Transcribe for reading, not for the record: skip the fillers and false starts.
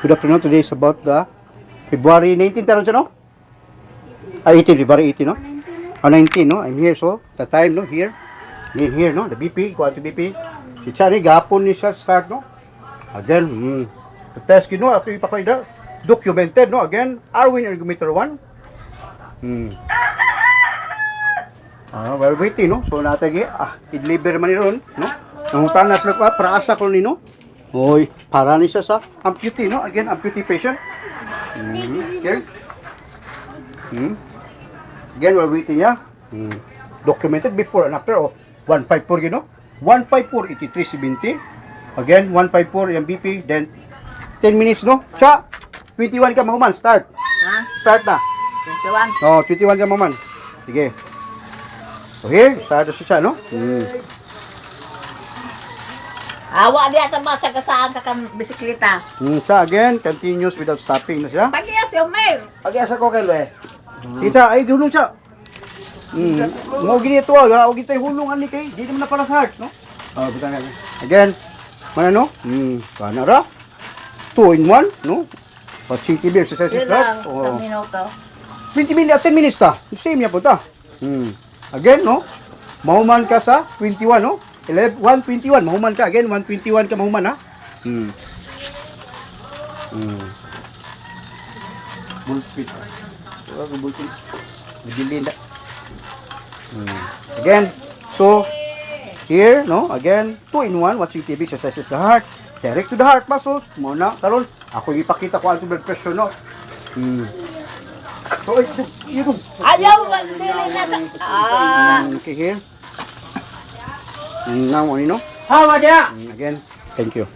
Good afternoon. Today is about the February 19 taron siya, no? 18, February 18, no? 19, no? I'm here, so the time, no? Here. Here, no? The BP, kuha to BP. Si Chari, gapon ni siya start, no? Again, the test, you know, after ipakita, documented, no? Again, Arwin Ergometer 1. We're waiting, no? So, natagi, i-deliver man ni ron, no? Nangutan na sila ko, praasa ko ni, no? Oy, para ni siya sa amputee, no? Again, amputee patient. Here. Again, we're waiting niya. Documented before and after, 154, you know? 154, 8370. Again, 154, yung BP, then 10 minutes, no? Siya, 21 ka, mahuman, start. Ha? Start na. 21. 21 ka, mahuman. Sige. So here, start na siya, no? Awa di ato ba sa kasaan ka kan bisikleta. Siya, again, continuous without stopping na siya. Pag-iya si Omer. Pag-asa ko kayo, eh. Kita, ay, hulong siya. Mga gini ito, huwag ito yung hulong, ani kay, di naman na para sa heart, no? Buta na. Again, mana, no? Kana ra. 2 in 1, no? City beer, sa Yun lang, isang minuto. 20 minutes, 10 minutes ta. Same niya po ta. Again, no? Mahuman ka sa 21, no? 121, mahuman ka. Again, 121 ka mahuman, ha? Bullpit. Bullpit. Nagilin na. Again, so, here, no? Again, 2 in 1, watching TV, exercises the heart. Direct to the heart muscles. Muna, karon, ako ipakita ko ang blood pressure, no? So, ito. Ayaw, pili na sa... Okay, here. Now, ano, no? Hawa dia. Again, thank you.